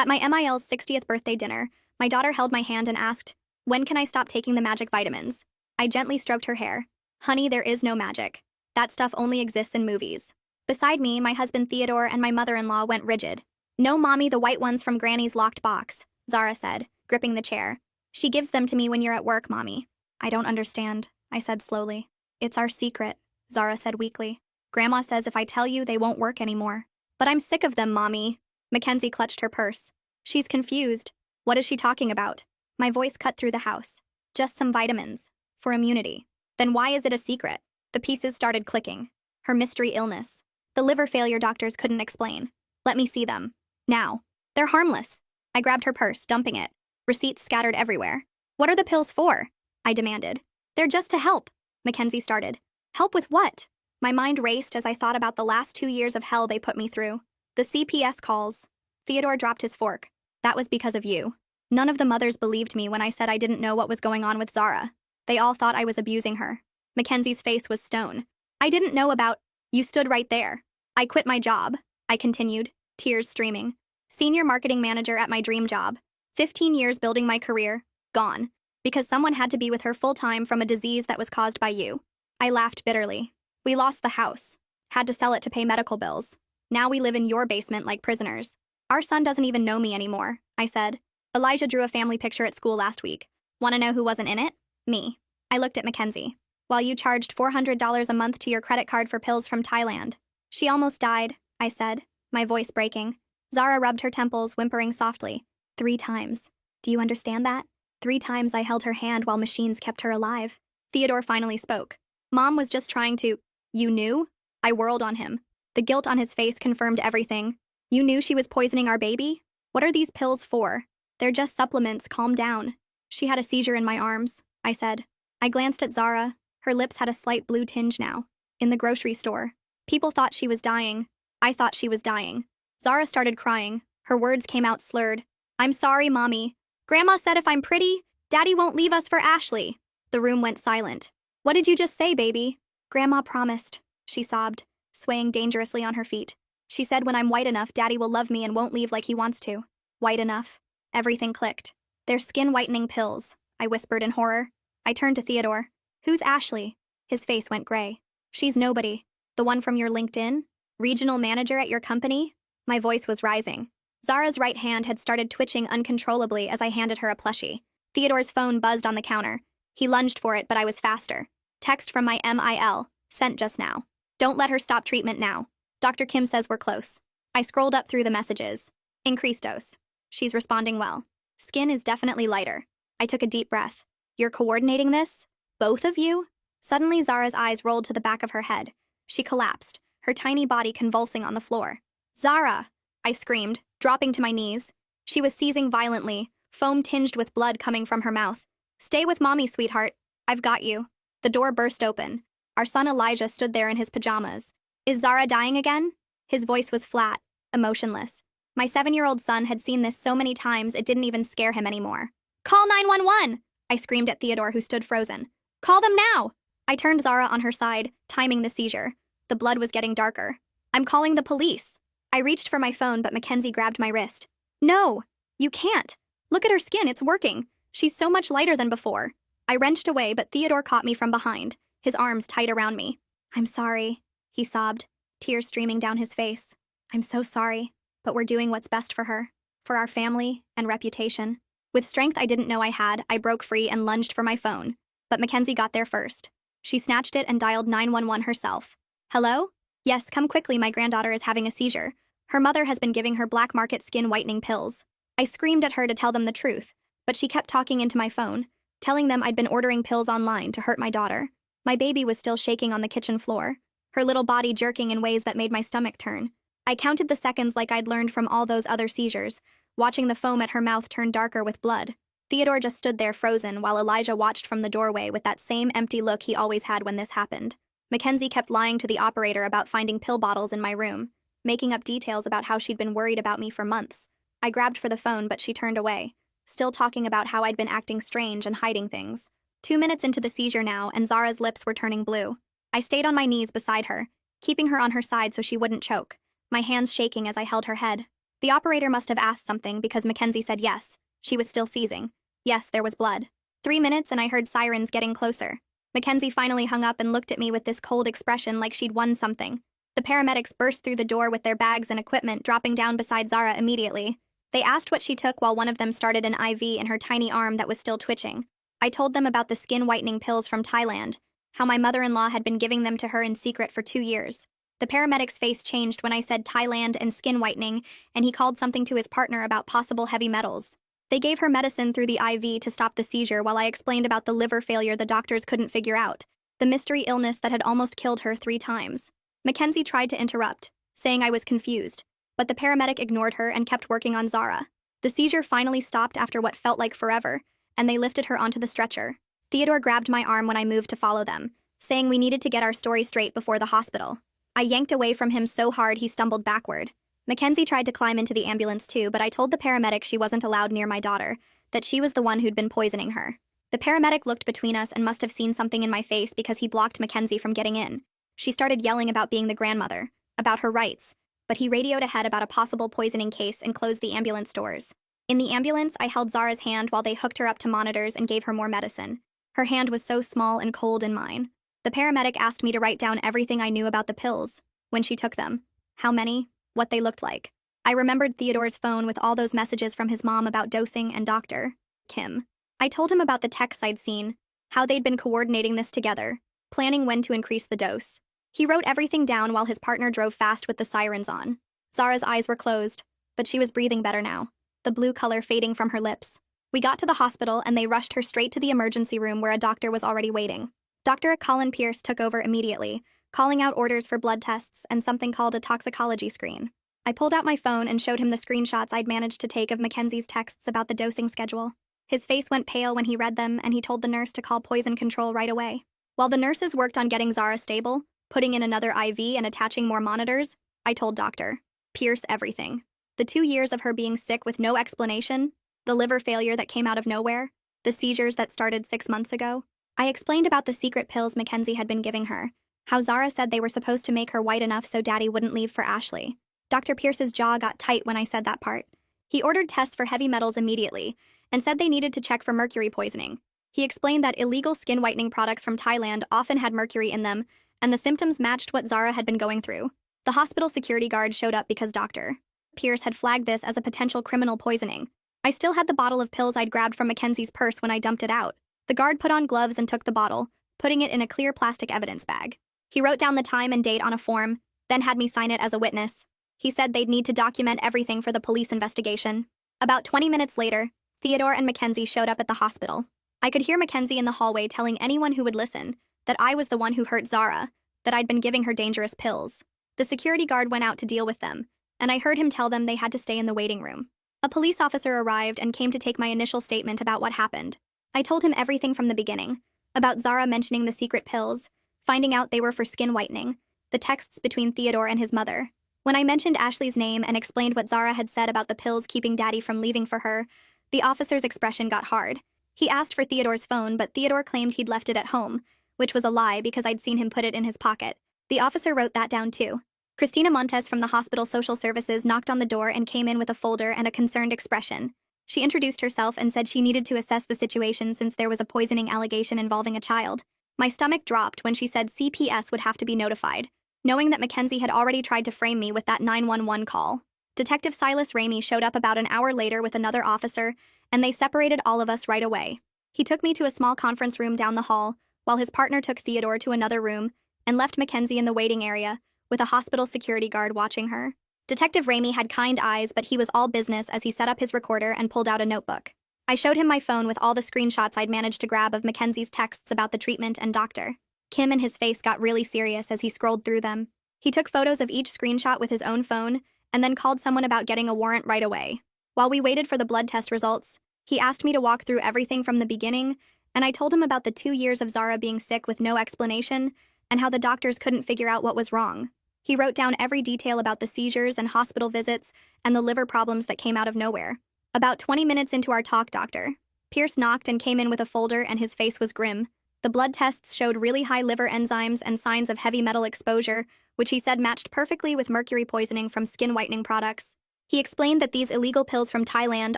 At my MIL's 60th birthday dinner, my daughter held my hand and asked, "When can I stop taking the magic vitamins?" I gently stroked her hair. "Honey, there is no magic. That stuff only exists in movies." Beside me, my husband Theodore and my mother-in-law went rigid. "No, Mommy, the white ones from Granny's locked box," Zara said, gripping the chair. "She gives them to me when you're at work, Mommy." "I don't understand," I said slowly. "It's our secret," Zara said weakly. "Grandma says if I tell you, they won't work anymore." "But I'm sick of them, Mommy." Mackenzie clutched her purse. "She's confused. What is she talking about?" My voice cut through the house. "Just some vitamins. For immunity." "Then why is it a secret?" The pieces started clicking. Her mystery illness. The liver failure doctors couldn't explain. "Let me see them. Now." "They're harmless." I grabbed her purse, dumping it. Receipts scattered everywhere. "What are the pills for?" I demanded. "They're just to help," Mackenzie started. "Help with what?" My mind raced as I thought about the last 2 years of hell they put me through. The CPS calls. Theodore dropped his fork. "That was because of you." None of the mothers believed me when I said I didn't know what was going on with Zara. They all thought I was abusing her. Mackenzie's face was stone. "I didn't know about—" "You stood right there." "I quit my job," I continued, tears streaming. "Senior marketing manager at my dream job. 15 years building my career. Gone. Because someone had to be with her full-time from a disease that was caused by you." I laughed bitterly. "We lost the house. Had to sell it to pay medical bills. Now we live in your basement like prisoners. Our son doesn't even know me anymore," I said. "Elijah drew a family picture at school last week. Want to know who wasn't in it? Me." I looked at Mackenzie. "While you charged $400 a month to your credit card for pills from Thailand." "She almost died," I said, my voice breaking. Zara rubbed her temples, whimpering softly. 3 times. "Do you understand that? 3 times I held her hand while machines kept her alive." Theodore finally spoke. "Mom was just trying to—" "You knew?" I whirled on him. The guilt on his face confirmed everything. "You knew she was poisoning our baby? What are these pills for?" "They're just supplements, calm down." "She had a seizure in my arms," I said. I glanced at Zara. Her lips had a slight blue tinge now. "In the grocery store. People thought she was dying. I thought she was dying." Zara started crying. Her words came out slurred. "I'm sorry, Mommy. Grandma said if I'm pretty, Daddy won't leave us for Ashley." The room went silent. "What did you just say, baby?" "Grandma promised," she sobbed, swaying dangerously on her feet. "She said when I'm white enough, Daddy will love me and won't leave like he wants to." White enough. Everything clicked. "They're skin-whitening pills," I whispered in horror. I turned to Theodore. "Who's Ashley?" His face went gray. "She's nobody. The one from your LinkedIn? Regional manager at your company?" My voice was rising. Zara's right hand had started twitching uncontrollably as I handed her a plushie. Theodore's phone buzzed on the counter. He lunged for it, but I was faster. "Text from my MIL, sent just now. Don't let her stop treatment now. Dr. Kim says we're close." I scrolled up through the messages. "Increased dose. She's responding well. Skin is definitely lighter." I took a deep breath. "You're coordinating this? Both of you?" Suddenly Zara's eyes rolled to the back of her head. She collapsed, her tiny body convulsing on the floor. "Zara!" I screamed, dropping to my knees. She was seizing violently, foam tinged with blood coming from her mouth. "Stay with Mommy, sweetheart. I've got you." The door burst open. Our son Elijah stood there in his pajamas. "Is Zara dying again?" His voice was flat, emotionless. My 7-year-old son had seen this so many times it didn't even scare him anymore. "Call 911!" I screamed at Theodore, who stood frozen. "Call them now!" I turned Zara on her side, timing the seizure. The blood was getting darker. "I'm calling the police." I reached for my phone, but Mackenzie grabbed my wrist. "No! You can't! Look at her skin, it's working. She's so much lighter than before." I wrenched away, but Theodore caught me from behind, his arms tight around me. "I'm sorry," he sobbed, tears streaming down his face. "I'm so sorry, but we're doing what's best for her, for our family and reputation." With strength I didn't know I had, I broke free and lunged for my phone. But Mackenzie got there first. She snatched it and dialed 911 herself. "Hello? Yes, come quickly, my granddaughter is having a seizure. Her mother has been giving her black market skin whitening pills." I screamed at her to tell them the truth, but she kept talking into my phone, telling them I'd been ordering pills online to hurt my daughter. My baby was still shaking on the kitchen floor, her little body jerking in ways that made my stomach turn. I counted the seconds like I'd learned from all those other seizures, watching the foam at her mouth turn darker with blood. Theodore just stood there frozen while Elijah watched from the doorway with that same empty look he always had when this happened. Mackenzie kept lying to the operator about finding pill bottles in my room, making up details about how she'd been worried about me for months. I grabbed for the phone, but she turned away, still talking about how I'd been acting strange and hiding things. 2 minutes into the seizure now, and Zara's lips were turning blue. I stayed on my knees beside her, keeping her on her side so she wouldn't choke, my hands shaking as I held her head. The operator must have asked something because Mackenzie said yes. She was still seizing. Yes, there was blood. 3 minutes and I heard sirens getting closer. Mackenzie finally hung up and looked at me with this cold expression like she'd won something. The paramedics burst through the door with their bags and equipment, dropping down beside Zara immediately. They asked what she took while one of them started an IV in her tiny arm that was still twitching. I told them about the skin whitening pills from Thailand, how my mother-in-law had been giving them to her in secret for 2 years. The paramedic's face changed when I said Thailand and skin whitening, and he called something to his partner about possible heavy metals. They gave her medicine through the IV to stop the seizure while I explained about the liver failure the doctors couldn't figure out, the mystery illness that had almost killed her 3 times. Mackenzie tried to interrupt, saying I was confused, but the paramedic ignored her and kept working on Zara. The seizure finally stopped after what felt like forever, and they lifted her onto the stretcher. Theodore grabbed my arm when I moved to follow them, saying we needed to get our story straight before the hospital. I yanked away from him so hard he stumbled backward. Mackenzie tried to climb into the ambulance too, but I told the paramedic she wasn't allowed near my daughter, that she was the one who'd been poisoning her. The paramedic looked between us and must have seen something in my face because he blocked Mackenzie from getting in. She started yelling about being the grandmother, about her rights, but he radioed ahead about a possible poisoning case and closed the ambulance doors. In the ambulance, I held Zara's hand while they hooked her up to monitors and gave her more medicine. Her hand was so small and cold in mine. The paramedic asked me to write down everything I knew about the pills, when she took them, how many, what they looked like. I remembered Theodore's phone with all those messages from his mom about dosing and Dr. Kim. I told him about the texts I'd seen, how they'd been coordinating this together, planning when to increase the dose. He wrote everything down while his partner drove fast with the sirens on. Zara's eyes were closed, but she was breathing better now, the blue color fading from her lips. We got to the hospital and they rushed her straight to the emergency room where a doctor was already waiting. Dr. Colin Pierce took over immediately, calling out orders for blood tests and something called a toxicology screen. I pulled out my phone and showed him the screenshots I'd managed to take of Mackenzie's texts about the dosing schedule. His face went pale when he read them, and he told the nurse to call poison control right away. While the nurses worked on getting Zara stable, putting in another IV and attaching more monitors, I told Dr. Pierce everything. The 2 years of her being sick with no explanation, the liver failure that came out of nowhere, the seizures that started 6 months ago. I explained about the secret pills Mackenzie had been giving her, how Zara said they were supposed to make her white enough so Daddy wouldn't leave for Ashley. Dr. Pierce's jaw got tight when I said that part. He ordered tests for heavy metals immediately and said they needed to check for mercury poisoning. He explained that illegal skin whitening products from Thailand often had mercury in them, and the symptoms matched what Zara had been going through. The hospital security guard showed up because Dr. Pierce had flagged this as a potential criminal poisoning. I still had the bottle of pills I'd grabbed from Mackenzie's purse when I dumped it out. The guard put on gloves and took the bottle, putting it in a clear plastic evidence bag. He wrote down the time and date on a form, then had me sign it as a witness. He said they'd need to document everything for the police investigation. About 20 minutes later, Theodore and Mackenzie showed up at the hospital. I could hear Mackenzie in the hallway telling anyone who would listen that I was the one who hurt Zara, that I'd been giving her dangerous pills. The security guard went out to deal with them, and I heard him tell them they had to stay in the waiting room. A police officer arrived and came to take my initial statement about what happened. I told him everything from the beginning, about Zara mentioning the secret pills, finding out they were for skin whitening, the texts between Theodore and his mother. When I mentioned Ashley's name and explained what Zara had said about the pills keeping Daddy from leaving for her, the officer's expression got hard. He asked for Theodore's phone, but Theodore claimed he'd left it at home, which was a lie because I'd seen him put it in his pocket. The officer wrote that down too. Christina Montes from the hospital social services knocked on the door and came in with a folder and a concerned expression. She introduced herself and said she needed to assess the situation since there was a poisoning allegation involving a child. My stomach dropped when she said CPS would have to be notified, knowing that Mackenzie had already tried to frame me with that 911 call. Detective Silas Ramey showed up about an hour later with another officer, and they separated all of us right away. He took me to a small conference room down the hall, while his partner took Theodore to another room and left Mackenzie in the waiting area, with a hospital security guard watching her. Detective Ramey had kind eyes, but he was all business as he set up his recorder and pulled out a notebook. I showed him my phone with all the screenshots I'd managed to grab of Mackenzie's texts about the treatment and Dr. Kim, and his face got really serious as he scrolled through them. He took photos of each screenshot with his own phone and then called someone about getting a warrant right away. While we waited for the blood test results, he asked me to walk through everything from the beginning, and I told him about the 2 years of Zara being sick with no explanation and how the doctors couldn't figure out what was wrong. He wrote down every detail about the seizures and hospital visits and the liver problems that came out of nowhere. About 20 minutes into our talk, Dr. Pierce knocked and came in with a folder, and his face was grim. The blood tests showed really high liver enzymes and signs of heavy metal exposure, which he said matched perfectly with mercury poisoning from skin whitening products. He explained that these illegal pills from Thailand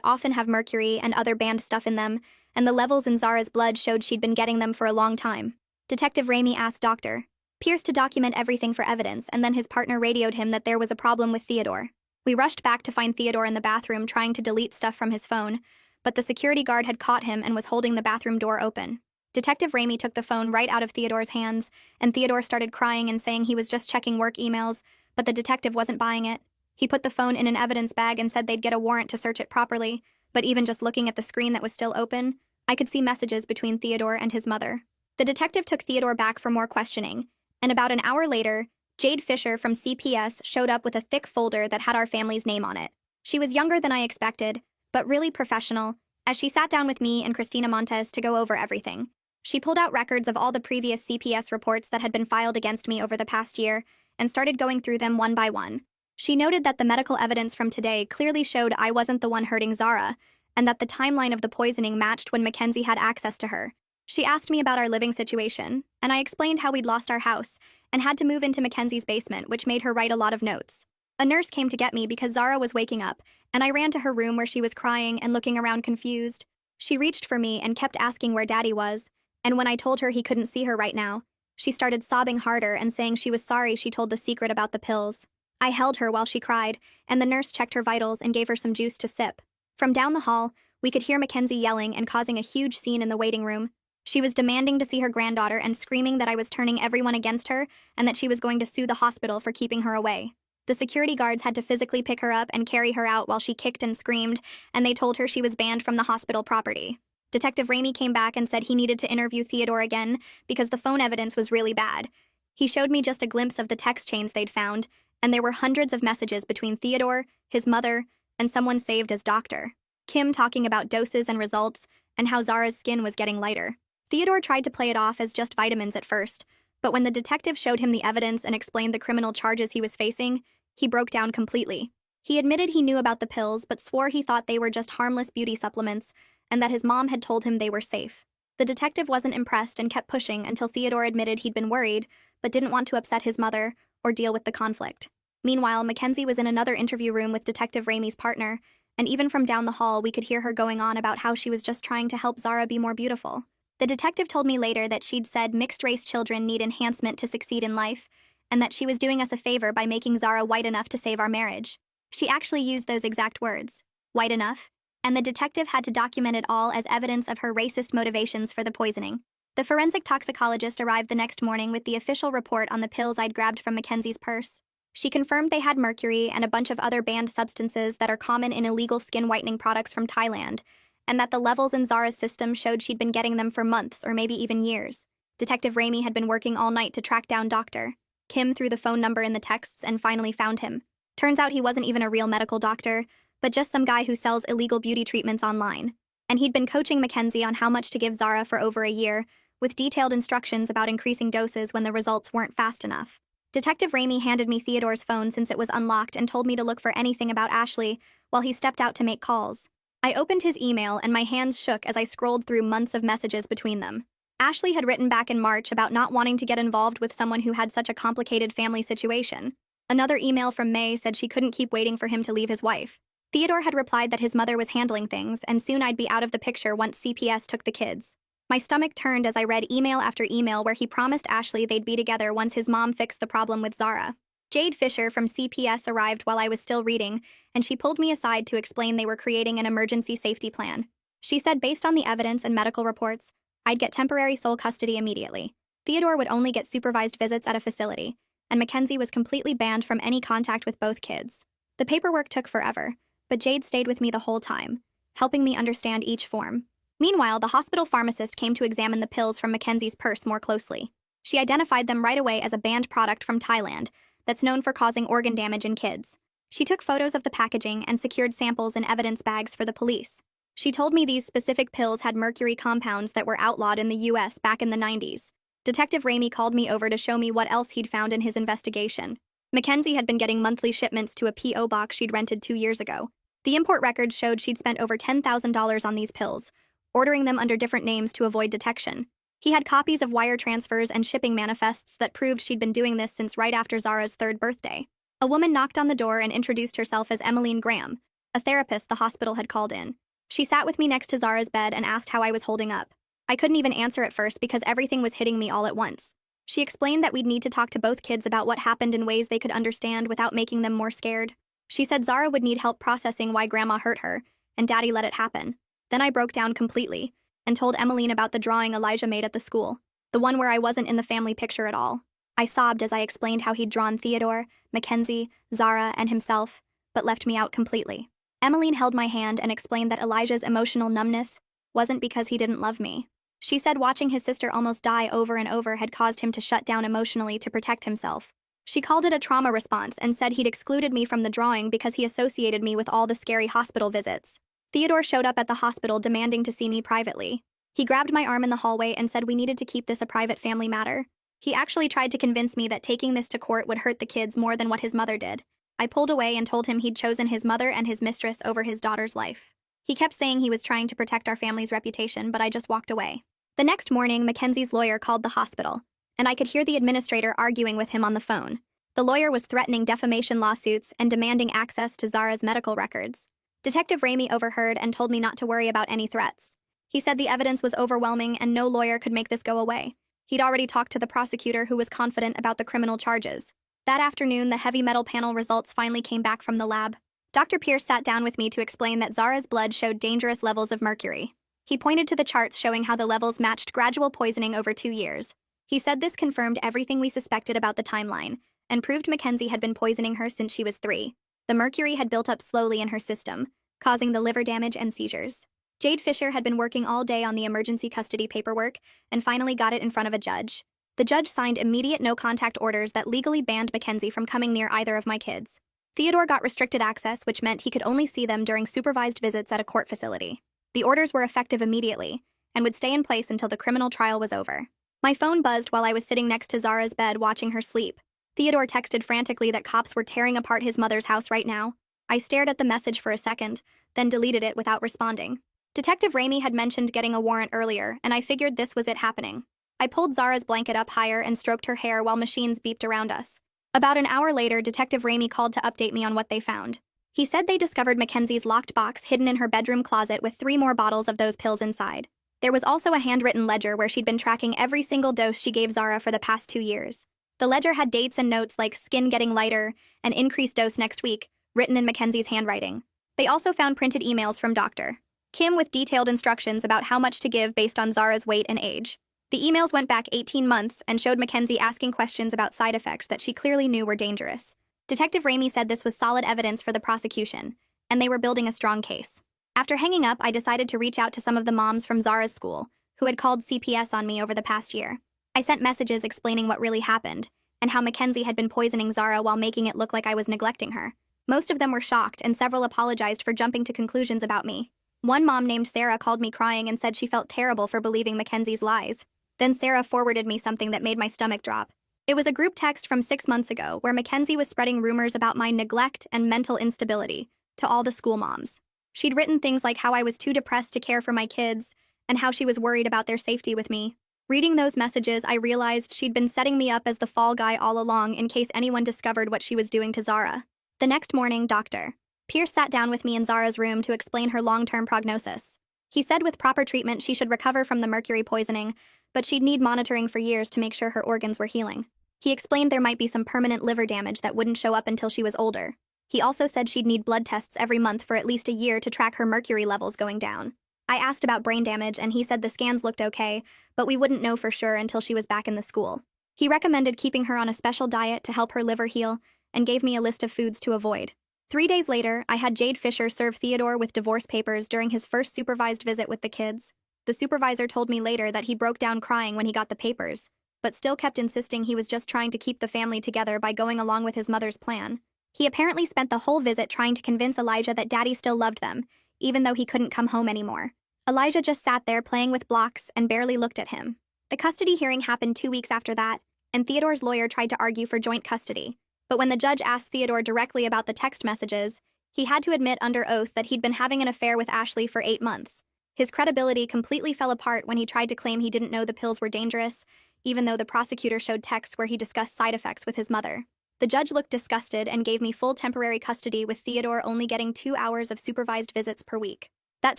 often have mercury and other banned stuff in them, and the levels in Zara's blood showed she'd been getting them for a long time. Detective Ramey asked Dr. Pierce to document everything for evidence, and then his partner radioed him that there was a problem with Theodore. We rushed back to find Theodore in the bathroom trying to delete stuff from his phone, but the security guard had caught him and was holding the bathroom door open. Detective Ramey took the phone right out of Theodore's hands, and Theodore started crying and saying he was just checking work emails, but the detective wasn't buying it. He put the phone in an evidence bag and said they'd get a warrant to search it properly, but even just looking at the screen that was still open, I could see messages between Theodore and his mother. The detective took Theodore back for more questioning, and about an hour later, Jade Fisher from CPS showed up with a thick folder that had our family's name on it. She was younger than I expected, but really professional, as she sat down with me and Christina Montes to go over everything. She pulled out records of all the previous CPS reports that had been filed against me over the past year and started going through them one by one. She noted that the medical evidence from today clearly showed I wasn't the one hurting Zara, and that the timeline of the poisoning matched when Mackenzie had access to her. She asked me about our living situation, and I explained how we'd lost our house and had to move into Mackenzie's basement, which made her write a lot of notes. A nurse came to get me because Zara was waking up, and I ran to her room where she was crying and looking around confused. She reached for me and kept asking where Daddy was, and when I told her he couldn't see her right now, she started sobbing harder and saying she was sorry she told the secret about the pills. I held her while she cried, and the nurse checked her vitals and gave her some juice to sip. From down the hall, we could hear Mackenzie yelling and causing a huge scene in the waiting room. She was demanding to see her granddaughter and screaming that I was turning everyone against her and that she was going to sue the hospital for keeping her away. The security guards had to physically pick her up and carry her out while she kicked and screamed, and they told her she was banned from the hospital property. Detective Ramey came back and said he needed to interview Theodore again because the phone evidence was really bad. He showed me just a glimpse of the text chains they'd found, and there were hundreds of messages between Theodore, his mother, and someone saved as Dr. Kim talking about doses and results and how Zara's skin was getting lighter. Theodore tried to play it off as just vitamins at first, but when the detective showed him the evidence and explained the criminal charges he was facing, he broke down completely. He admitted he knew about the pills but swore he thought they were just harmless beauty supplements and that his mom had told him they were safe. The detective wasn't impressed and kept pushing until Theodore admitted he'd been worried but didn't want to upset his mother or deal with the conflict. Meanwhile, Mackenzie was in another interview room with Detective Ramey's partner, and even from down the hall we could hear her going on about how she was just trying to help Zara be more beautiful. The detective told me later that she'd said mixed-race children need enhancement to succeed in life, and that she was doing us a favor by making Zara white enough to save our marriage. She actually used those exact words, white enough, and the detective had to document it all as evidence of her racist motivations for the poisoning. The forensic toxicologist arrived the next morning with the official report on the pills I'd grabbed from Mackenzie's purse. She confirmed they had mercury and a bunch of other banned substances that are common in illegal skin whitening products from Thailand, and that the levels in Zara's system showed she'd been getting them for months or maybe even years. Detective Ramey had been working all night to track down Dr. Kim through the phone number in the texts and finally found him. Turns out he wasn't even a real medical doctor, but just some guy who sells illegal beauty treatments online. And he'd been coaching Mackenzie on how much to give Zara for over a year, with detailed instructions about increasing doses when the results weren't fast enough. Detective Ramey handed me Theodore's phone since it was unlocked and told me to look for anything about Ashley while he stepped out to make calls. I opened his email and my hands shook as I scrolled through months of messages between them. Ashley had written back in March about not wanting to get involved with someone who had such a complicated family situation. Another email from May said she couldn't keep waiting for him to leave his wife. Theodore had replied that his mother was handling things and soon I'd be out of the picture once CPS took the kids. My stomach turned as I read email after email where he promised Ashley they'd be together once his mom fixed the problem with Zara. Jade Fisher from CPS arrived while I was still reading, and she pulled me aside to explain they were creating an emergency safety plan. She said based on the evidence and medical reports, I'd get temporary sole custody immediately. Theodore would only get supervised visits at a facility, and Mackenzie was completely banned from any contact with both kids. The paperwork took forever, but Jade stayed with me the whole time, helping me understand each form. Meanwhile, the hospital pharmacist came to examine the pills from Mackenzie's purse more closely. She identified them right away as a banned product from Thailand that's known for causing organ damage in kids. She took photos of the packaging and secured samples in evidence bags for the police. She told me these specific pills had mercury compounds that were outlawed in the US back in the 90s. Detective Ramey called me over to show me what else he'd found in his investigation. Mackenzie had been getting monthly shipments to a P.O. box she'd rented 2 years ago. The import records showed she'd spent over $10,000 on these pills, ordering them under different names to avoid detection. He had copies of wire transfers and shipping manifests that proved she'd been doing this since right after Zara's 3rd birthday. A woman knocked on the door and introduced herself as Emmeline Graham, a therapist the hospital had called in. She sat with me next to Zara's bed and asked how I was holding up. I couldn't even answer at first because everything was hitting me all at once. She explained that we'd need to talk to both kids about what happened in ways they could understand without making them more scared. She said Zara would need help processing why Grandma hurt her, and Daddy let it happen. Then I broke down completely and told Emmeline about the drawing Elijah made at the school, the one where I wasn't in the family picture at all. I sobbed as I explained how he'd drawn Theodore, Mackenzie, Zara, and himself, but left me out completely. Emmeline held my hand and explained that Elijah's emotional numbness wasn't because he didn't love me. She said watching his sister almost die over and over had caused him to shut down emotionally to protect himself. She called it a trauma response and said he'd excluded me from the drawing because he associated me with all the scary hospital visits. Theodore showed up at the hospital demanding to see me privately. He grabbed my arm in the hallway and said we needed to keep this a private family matter. He actually tried to convince me that taking this to court would hurt the kids more than what his mother did. I pulled away and told him he'd chosen his mother and his mistress over his daughter's life. He kept saying he was trying to protect our family's reputation, but I just walked away. The next morning, Mackenzie's lawyer called the hospital, and I could hear the administrator arguing with him on the phone. The lawyer was threatening defamation lawsuits and demanding access to Zara's medical records. Detective Ramey overheard and told me not to worry about any threats. He said the evidence was overwhelming and no lawyer could make this go away. He'd already talked to the prosecutor who was confident about the criminal charges. That afternoon, the heavy metal panel results finally came back from the lab. Dr. Pierce sat down with me to explain that Zara's blood showed dangerous levels of mercury. He pointed to the charts showing how the levels matched gradual poisoning over 2 years. He said this confirmed everything we suspected about the timeline and proved Mackenzie had been poisoning her since she was 3. The mercury had built up slowly in her system, causing the liver damage and seizures. Jade Fisher had been working all day on the emergency custody paperwork and finally got it in front of a judge. The judge signed immediate no-contact orders that legally banned Mackenzie from coming near either of my kids. Theodore got restricted access, which meant he could only see them during supervised visits at a court facility. The orders were effective immediately and would stay in place until the criminal trial was over. My phone buzzed while I was sitting next to Zara's bed watching her sleep. Theodore texted frantically that cops were tearing apart his mother's house right now. I stared at the message for a second, then deleted it without responding. Detective Ramey had mentioned getting a warrant earlier, and I figured this was it happening. I pulled Zara's blanket up higher and stroked her hair while machines beeped around us. About an hour later, Detective Ramey called to update me on what they found. He said they discovered Mackenzie's locked box hidden in her bedroom closet with 3 more bottles of those pills inside. There was also a handwritten ledger where she'd been tracking every single dose she gave Zara for the past 2 years. The ledger had dates and notes like skin getting lighter and increased dose next week, written in Mackenzie's handwriting. They also found printed emails from Dr. Kim with detailed instructions about how much to give based on Zara's weight and age. The emails went back 18 months and showed Mackenzie asking questions about side effects that she clearly knew were dangerous. Detective Ramey said this was solid evidence for the prosecution, and they were building a strong case. After hanging up, I decided to reach out to some of the moms from Zara's school, who had called CPS on me over the past year. I sent messages explaining what really happened, and how Mackenzie had been poisoning Zara while making it look like I was neglecting her. Most of them were shocked, and several apologized for jumping to conclusions about me. One mom named Sarah called me crying and said she felt terrible for believing Mackenzie's lies. Then Sarah forwarded me something that made my stomach drop. It was a group text from 6 months ago where Mackenzie was spreading rumors about my neglect and mental instability to all the school moms. She'd written things like how I was too depressed to care for my kids and how she was worried about their safety with me. Reading those messages, I realized she'd been setting me up as the fall guy all along in case anyone discovered what she was doing to Zara. The next morning, Dr. Pierce sat down with me in Zara's room to explain her long-term prognosis. He said with proper treatment she should recover from the mercury poisoning, but she'd need monitoring for years to make sure her organs were healing. He explained there might be some permanent liver damage that wouldn't show up until she was older. He also said she'd need blood tests every month for at least a year to track her mercury levels going down. I asked about brain damage, and he said the scans looked okay, but we wouldn't know for sure until she was back in the school. He recommended keeping her on a special diet to help her liver heal, and gave me a list of foods to avoid. 3 days later, I had Jade Fisher serve Theodore with divorce papers during his first supervised visit with the kids. The supervisor told me later that he broke down crying when he got the papers, but still kept insisting he was just trying to keep the family together by going along with his mother's plan. He apparently spent the whole visit trying to convince Elijah that Daddy still loved them, even though he couldn't come home anymore. Elijah just sat there playing with blocks and barely looked at him. The custody hearing happened 2 weeks after that, and Theodore's lawyer tried to argue for joint custody. But when the judge asked Theodore directly about the text messages, he had to admit under oath that he'd been having an affair with Ashley for 8 months. His credibility completely fell apart when he tried to claim he didn't know the pills were dangerous, even though the prosecutor showed texts where he discussed side effects with his mother. The judge looked disgusted and gave me full temporary custody, with Theodore only getting 2 hours of supervised visits per week. That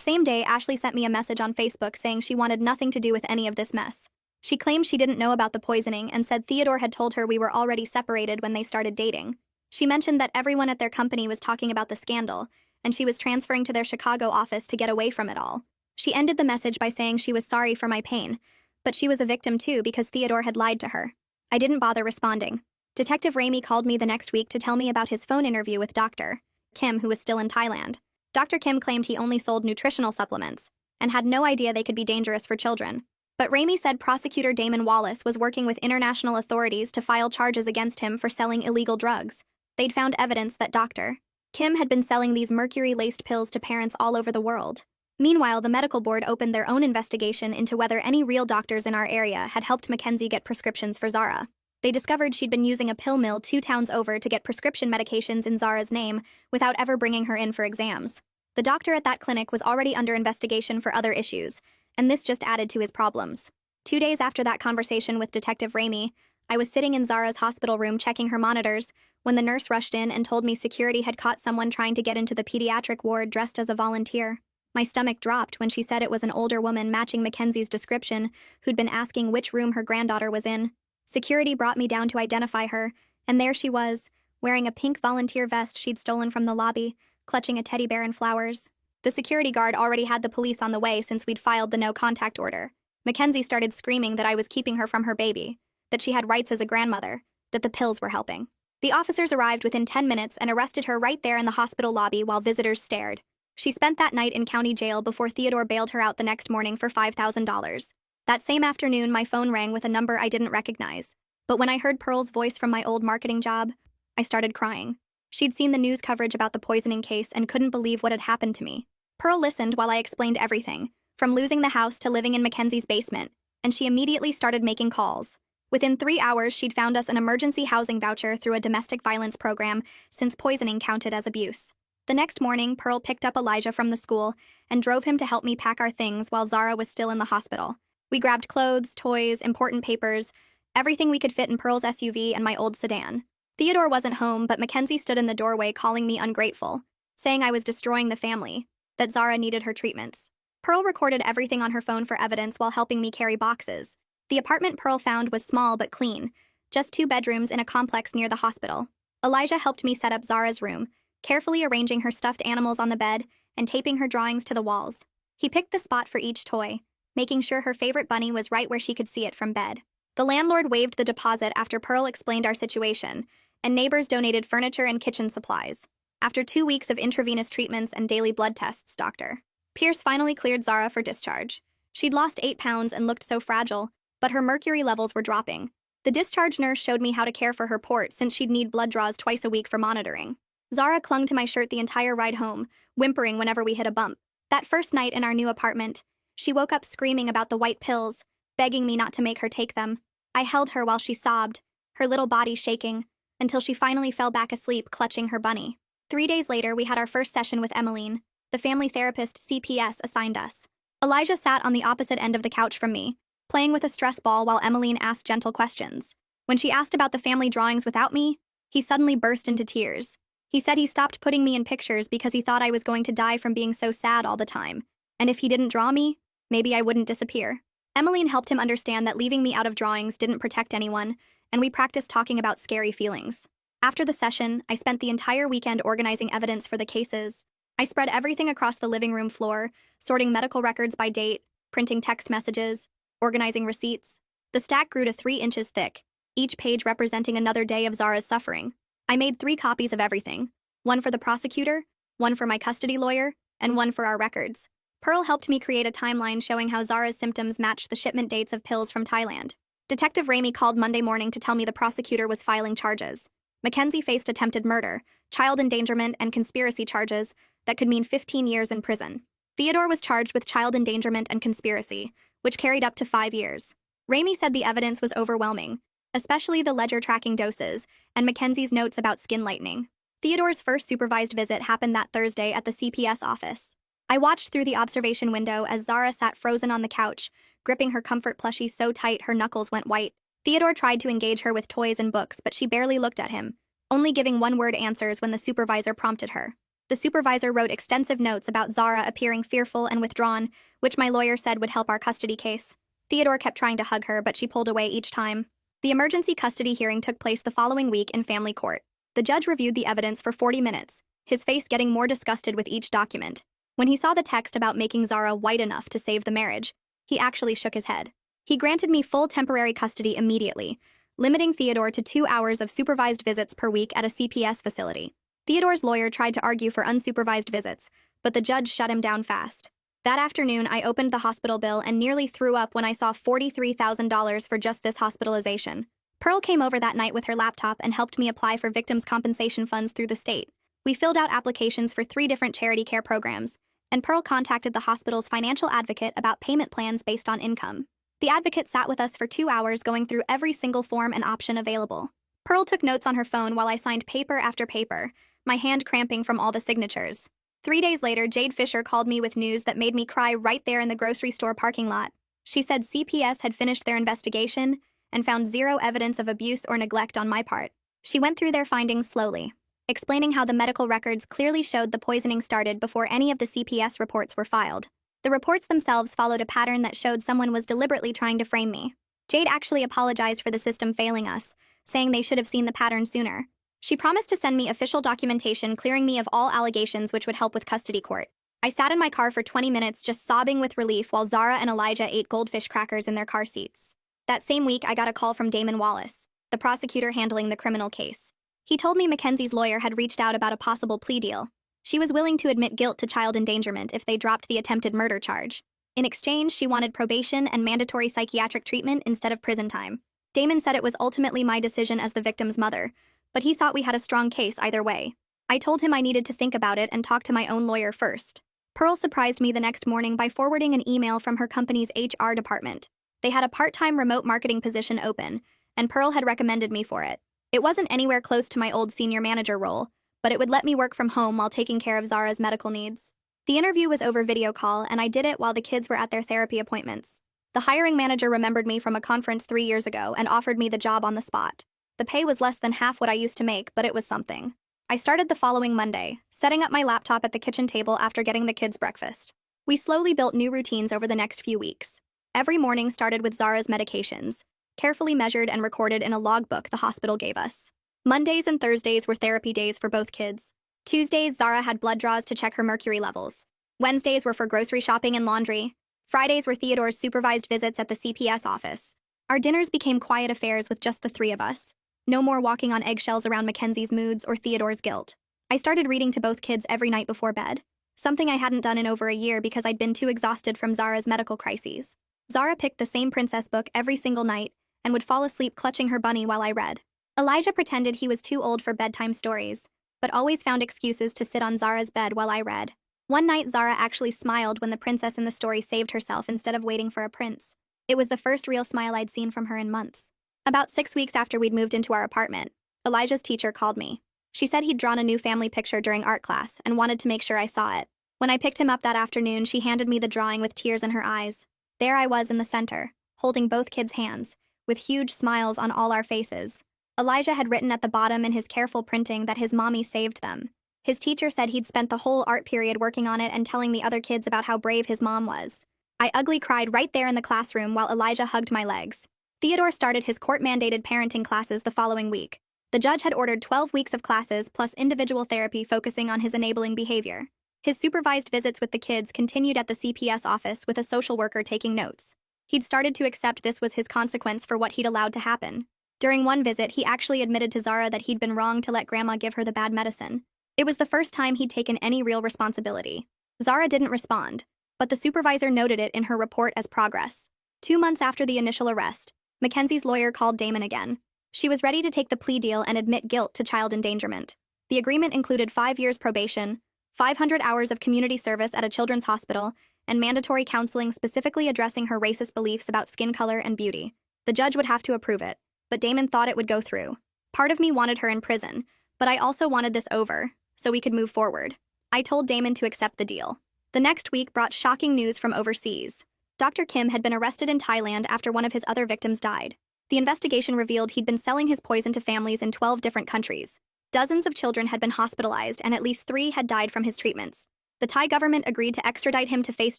same day, Ashley sent me a message on Facebook saying she wanted nothing to do with any of this mess. She claimed she didn't know about the poisoning and said Theodore had told her we were already separated when they started dating. She mentioned that everyone at their company was talking about the scandal, and she was transferring to their Chicago office to get away from it all. She ended the message by saying she was sorry for my pain, but she was a victim too because Theodore had lied to her. I didn't bother responding. Detective Ramey called me the next week to tell me about his phone interview with Dr. Kim, who was still in Thailand. Dr. Kim claimed he only sold nutritional supplements and had no idea they could be dangerous for children. But Ramey said prosecutor Damon Wallace was working with international authorities to file charges against him for selling illegal drugs. They'd found evidence that Dr. Kim had been selling these mercury-laced pills to parents all over the world. Meanwhile, the medical board opened their own investigation into whether any real doctors in our area had helped Mackenzie get prescriptions for Zara. They discovered she'd been using a pill mill 2 towns over to get prescription medications in Zara's name without ever bringing her in for exams. The doctor at that clinic was already under investigation for other issues, and this just added to his problems. 2 days after that conversation with Detective Ramey, I was sitting in Zara's hospital room checking her monitors when the nurse rushed in and told me security had caught someone trying to get into the pediatric ward dressed as a volunteer. My stomach dropped when she said it was an older woman matching Mackenzie's description who'd been asking which room her granddaughter was in. Security brought me down to identify her, and there she was, wearing a pink volunteer vest she'd stolen from the lobby, clutching a teddy bear and flowers. The security guard already had the police on the way since we'd filed the no-contact order. Mackenzie started screaming that I was keeping her from her baby, that she had rights as a grandmother, that the pills were helping. The officers arrived within 10 minutes and arrested her right there in the hospital lobby while visitors stared. She spent that night in county jail before Theodore bailed her out the next morning for $5,000. That same afternoon, my phone rang with a number I didn't recognize. But when I heard Pearl's voice from my old marketing job, I started crying. She'd seen the news coverage about the poisoning case and couldn't believe what had happened to me. Pearl listened while I explained everything, from losing the house to living in Mackenzie's basement, and she immediately started making calls. Within 3 hours, she'd found us an emergency housing voucher through a domestic violence program, since poisoning counted as abuse. The next morning, Pearl picked up Elijah from the school and drove him to help me pack our things while Zara was still in the hospital. We grabbed clothes, toys, important papers, everything we could fit in Pearl's SUV and my old sedan. Theodore wasn't home, but Mackenzie stood in the doorway calling me ungrateful, saying I was destroying the family, that Zara needed her treatments. Pearl recorded everything on her phone for evidence while helping me carry boxes. The apartment Pearl found was small but clean, just 2 bedrooms in a complex near the hospital. Elijah helped me set up Zara's room, carefully arranging her stuffed animals on the bed and taping her drawings to the walls. He picked the spot for each toy, making sure her favorite bunny was right where she could see it from bed. The landlord waived the deposit after Pearl explained our situation, and neighbors donated furniture and kitchen supplies. After 2 weeks of intravenous treatments and daily blood tests, Dr. Pierce finally cleared Zara for discharge. She'd lost 8 pounds and looked so fragile, but her mercury levels were dropping. The discharge nurse showed me how to care for her port since she'd need blood draws twice a week for monitoring. Zara clung to my shirt the entire ride home, whimpering whenever we hit a bump. That first night in our new apartment, she woke up screaming about the white pills, begging me not to make her take them. I held her while she sobbed, her little body shaking, until she finally fell back asleep clutching her bunny. 3 days later, we had our first session with Emmeline, the family therapist CPS assigned us. Elijah sat on the opposite end of the couch from me, playing with a stress ball while Emmeline asked gentle questions. When she asked about the family drawings without me, he suddenly burst into tears. He said he stopped putting me in pictures because he thought I was going to die from being so sad all the time, and if he didn't draw me, maybe I wouldn't disappear. Emmeline helped him understand that leaving me out of drawings didn't protect anyone, and we practiced talking about scary feelings. After the session, I spent the entire weekend organizing evidence for the cases. I spread everything across the living room floor, sorting medical records by date, printing text messages, organizing receipts. The stack grew to 3 inches thick, each page representing another day of Zara's suffering. I made 3 copies of everything, one for the prosecutor, one for my custody lawyer, and one for our records. Pearl helped me create a timeline showing how Zara's symptoms matched the shipment dates of pills from Thailand. Detective Ramey called Monday morning to tell me the prosecutor was filing charges. Mackenzie faced attempted murder, child endangerment, and conspiracy charges that could mean 15 years in prison. Theodore was charged with child endangerment and conspiracy, which carried up to 5 years. Ramey said the evidence was overwhelming, especially the ledger tracking doses and Mackenzie's notes about skin lightening. Theodore's first supervised visit happened that Thursday at the CPS office. I watched through the observation window as Zara sat frozen on the couch, gripping her comfort plushie so tight her knuckles went white. Theodore tried to engage her with toys and books, but she barely looked at him, only giving one-word answers when the supervisor prompted her. The supervisor wrote extensive notes about Zara appearing fearful and withdrawn, which my lawyer said would help our custody case. Theodore kept trying to hug her, but she pulled away each time. The emergency custody hearing took place the following week in family court. The judge reviewed the evidence for 40 minutes, his face getting more disgusted with each document. When he saw the text about making Zara white enough to save the marriage, he actually shook his head. He granted me full temporary custody immediately, limiting Theodore to 2 hours of supervised visits per week at a CPS facility. Theodore's lawyer tried to argue for unsupervised visits, but the judge shut him down fast. That afternoon, I opened the hospital bill and nearly threw up when I saw $43,000 for just this hospitalization. Pearl came over that night with her laptop and helped me apply for victims' compensation funds through the state. We filled out applications for 3 different charity care programs, and Pearl contacted the hospital's financial advocate about payment plans based on income. The advocate sat with us for 2 hours going through every single form and option available. Pearl took notes on her phone while I signed paper after paper, my hand cramping from all the signatures. 3 days later, Jade Fisher called me with news that made me cry right there in the grocery store parking lot. She said CPS had finished their investigation and found 0 evidence of abuse or neglect on my part. She went through their findings slowly, explaining how the medical records clearly showed the poisoning started before any of the CPS reports were filed. The reports themselves followed a pattern that showed someone was deliberately trying to frame me. Jade actually apologized for the system failing us, saying they should have seen the pattern sooner. She promised to send me official documentation clearing me of all allegations, which would help with custody court. I sat in my car for 20 minutes just sobbing with relief while Zara and Elijah ate goldfish crackers in their car seats. That same week, I got a call from Damon Wallace, the prosecutor handling the criminal case. He told me Mackenzie's lawyer had reached out about a possible plea deal. She was willing to admit guilt to child endangerment if they dropped the attempted murder charge. In exchange, she wanted probation and mandatory psychiatric treatment instead of prison time. Damon said it was ultimately my decision as the victim's mother, but he thought we had a strong case either way. I told him I needed to think about it and talk to my own lawyer first. Pearl surprised me the next morning by forwarding an email from her company's HR department. They had a part-time remote marketing position open, and Pearl had recommended me for it. It wasn't anywhere close to my old senior manager role, but it would let me work from home while taking care of Zara's medical needs. The interview was over video call, and I did it while the kids were at their therapy appointments. The hiring manager remembered me from a conference 3 years ago and offered me the job on the spot. The pay was less than half what I used to make, but it was something. I started the following Monday, setting up my laptop at the kitchen table after getting the kids' breakfast. We slowly built new routines over the next few weeks. Every morning started with Zara's medications, carefully measured and recorded in a logbook the hospital gave us. Mondays and Thursdays were therapy days for both kids. Tuesdays, Zara had blood draws to check her mercury levels. Wednesdays were for grocery shopping and laundry. Fridays were Theodore's supervised visits at the CPS office. Our dinners became quiet affairs with just the 3 of us. No more walking on eggshells around Mackenzie's moods or Theodore's guilt. I started reading to both kids every night before bed, something I hadn't done in over a year because I'd been too exhausted from Zara's medical crises. Zara picked the same princess book every single night and would fall asleep clutching her bunny while I read. Elijah pretended he was too old for bedtime stories, but always found excuses to sit on Zara's bed while I read. One night, Zara actually smiled when the princess in the story saved herself instead of waiting for a prince. It was the first real smile I'd seen from her in months. About 6 weeks after we'd moved into our apartment, Elijah's teacher called me. She said he'd drawn a new family picture during art class and wanted to make sure I saw it. When I picked him up that afternoon, she handed me the drawing with tears in her eyes. There I was in the center, holding both kids' hands, with huge smiles on all our faces. Elijah had written at the bottom in his careful printing that his mommy saved them. His teacher said he'd spent the whole art period working on it and telling the other kids about how brave his mom was. I ugly cried right there in the classroom while Elijah hugged my legs. Theodore started his court-mandated parenting classes the following week. The judge had ordered 12 weeks of classes plus individual therapy focusing on his enabling behavior. His supervised visits with the kids continued at the CPS office with a social worker taking notes. He'd started to accept this was his consequence for what he'd allowed to happen. During one visit, he actually admitted to Zara that he'd been wrong to let Grandma give her the bad medicine. It was the first time he'd taken any real responsibility. Zara didn't respond, but the supervisor noted it in her report as progress. 2 months after the initial arrest, Mackenzie's lawyer called Damon again. She was ready to take the plea deal and admit guilt to child endangerment. The agreement included 5 years probation, 500 hours of community service at a children's hospital, and mandatory counseling specifically addressing her racist beliefs about skin color and beauty. The judge would have to approve it, but Damon thought it would go through. Part of me wanted her in prison, but I also wanted this over, so we could move forward. I told Damon to accept the deal. The next week brought shocking news from overseas. Dr. Kim had been arrested in Thailand after one of his other victims died. The investigation revealed he'd been selling his poison to families in 12 different countries. Dozens of children had been hospitalized, and at least 3 had died from his treatments. The Thai government agreed to extradite him to face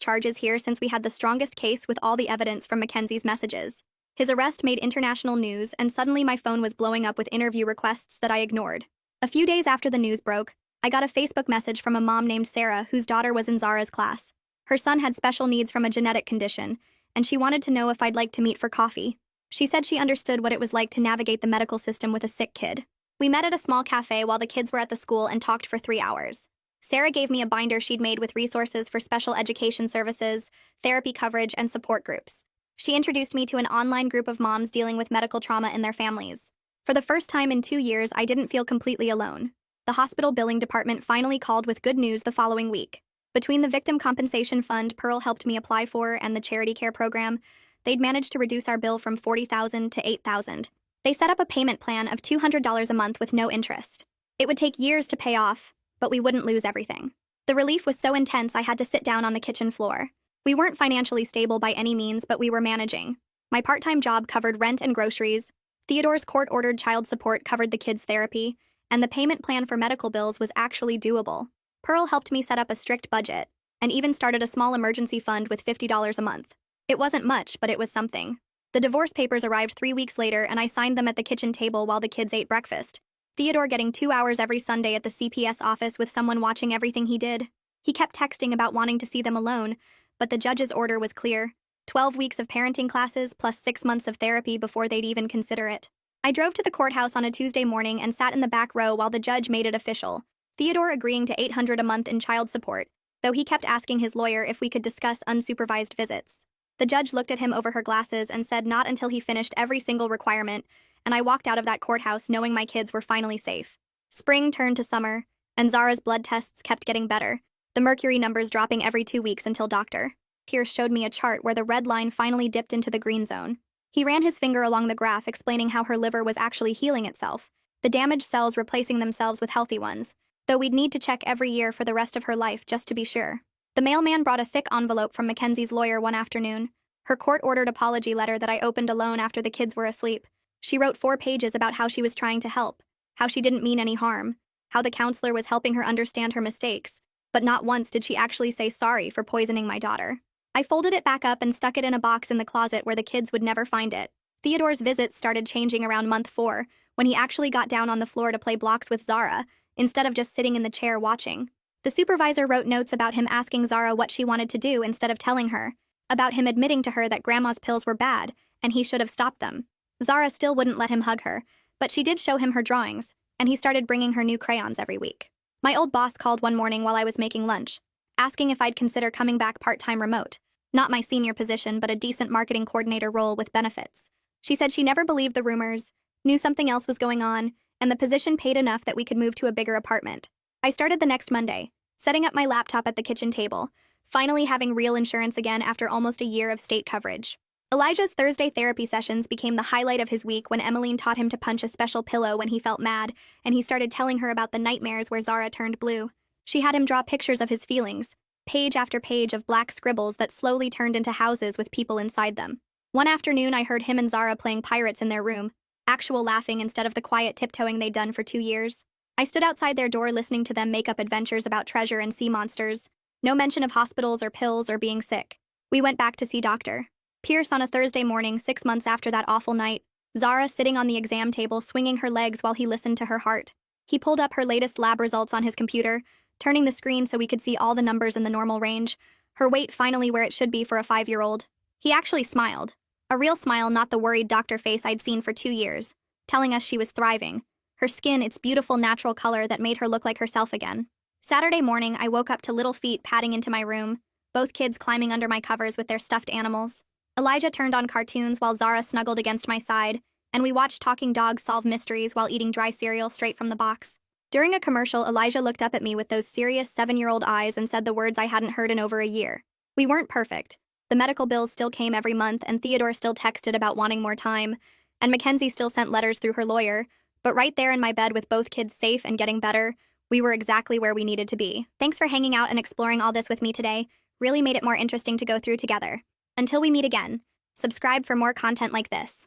charges here since we had the strongest case with all the evidence from Mackenzie's messages. His arrest made international news, and suddenly my phone was blowing up with interview requests that I ignored. A few days after the news broke, I got a Facebook message from a mom named Sarah whose daughter was in Zara's class. Her son had special needs from a genetic condition, and she wanted to know if I'd like to meet for coffee. She said she understood what it was like to navigate the medical system with a sick kid. We met at a small cafe while the kids were at the school and talked for 3 hours. Sarah gave me a binder she'd made with resources for special education services, therapy coverage, and support groups. She introduced me to an online group of moms dealing with medical trauma in their families. For the first time in 2 years, I didn't feel completely alone. The hospital billing department finally called with good news the following week. Between the Victim Compensation Fund Pearl helped me apply for and the Charity Care Program, they'd managed to reduce our bill from $40,000 to $8,000. They set up a payment plan of $200 a month with no interest. It would take years to pay off, but we wouldn't lose everything. The relief was so intense I had to sit down on the kitchen floor. We weren't financially stable by any means, but we were managing. My part-time job covered rent and groceries, Theodore's court-ordered child support covered the kids' therapy, and the payment plan for medical bills was actually doable. Pearl helped me set up a strict budget, and even started a small emergency fund with $50 a month. It wasn't much, but it was something. The divorce papers arrived 3 weeks later, and I signed them at the kitchen table while the kids ate breakfast. Theodore getting 2 hours every Sunday at the CPS office with someone watching everything he did. He kept texting about wanting to see them alone, but the judge's order was clear. 12 weeks of parenting classes plus 6 months of therapy before they'd even consider it. I drove to the courthouse on a Tuesday morning and sat in the back row while the judge made it official, Theodore agreeing to $800 a month in child support, though he kept asking his lawyer if we could discuss unsupervised visits. The judge looked at him over her glasses and said not until he finished every single requirement, and I walked out of that courthouse knowing my kids were finally safe. Spring turned to summer, and Zara's blood tests kept getting better, the mercury numbers dropping every 2 weeks until Dr. Pierce showed me a chart where the red line finally dipped into the green zone. He ran his finger along the graph explaining how her liver was actually healing itself, the damaged cells replacing themselves with healthy ones, though we'd need to check every year for the rest of her life just to be sure. The mailman brought a thick envelope from Mackenzie's lawyer one afternoon, her court-ordered apology letter that I opened alone after the kids were asleep. She wrote 4 pages about how she was trying to help, how she didn't mean any harm, how the counselor was helping her understand her mistakes, but not once did she actually say sorry for poisoning my daughter. I folded it back up and stuck it in a box in the closet where the kids would never find it. Theodore's visits started changing around month 4, when he actually got down on the floor to play blocks with Zara, instead of just sitting in the chair watching. The supervisor wrote notes about him asking Zara what she wanted to do instead of telling her, about him admitting to her that Grandma's pills were bad, and he should have stopped them. Zara still wouldn't let him hug her, but she did show him her drawings, and he started bringing her new crayons every week. My old boss called one morning while I was making lunch, asking if I'd consider coming back part-time remote. Not my senior position, but a decent marketing coordinator role with benefits. She said she never believed the rumors, knew something else was going on, and the position paid enough that we could move to a bigger apartment. I started the next Monday, setting up my laptop at the kitchen table, finally having real insurance again after almost a year of state coverage. Elijah's Thursday therapy sessions became the highlight of his week when Emmeline taught him to punch a special pillow when he felt mad, and he started telling her about the nightmares where Zara turned blue. She had him draw pictures of his feelings, page after page of black scribbles that slowly turned into houses with people inside them. One afternoon, I heard him and Zara playing pirates in their room, actual laughing instead of the quiet tiptoeing they'd done for 2 years. I stood outside their door listening to them make up adventures about treasure and sea monsters. No mention of hospitals or pills or being sick. We went back to see Dr. Pierce on a Thursday morning 6 months after that awful night, Zara sitting on the exam table swinging her legs while he listened to her heart. He pulled up her latest lab results on his computer, turning the screen so we could see all the numbers in the normal range, her weight finally where it should be for a 5-year-old. He actually smiled. A real smile, not the worried doctor face I'd seen for 2 years, telling us she was thriving. Her skin, its beautiful natural color that made her look like herself again. Saturday morning, I woke up to little feet padding into my room, both kids climbing under my covers with their stuffed animals. Elijah turned on cartoons while Zara snuggled against my side, and we watched talking dogs solve mysteries while eating dry cereal straight from the box. During a commercial, Elijah looked up at me with those serious 7-year-old eyes and said the words I hadn't heard in over a year. We weren't perfect. The medical bills still came every month, and Theodore still texted about wanting more time, and Mackenzie still sent letters through her lawyer, but right there in my bed with both kids safe and getting better, we were exactly where we needed to be. Thanks for hanging out and exploring all this with me today. Really made it more interesting to go through together. Until we meet again, subscribe for more content like this.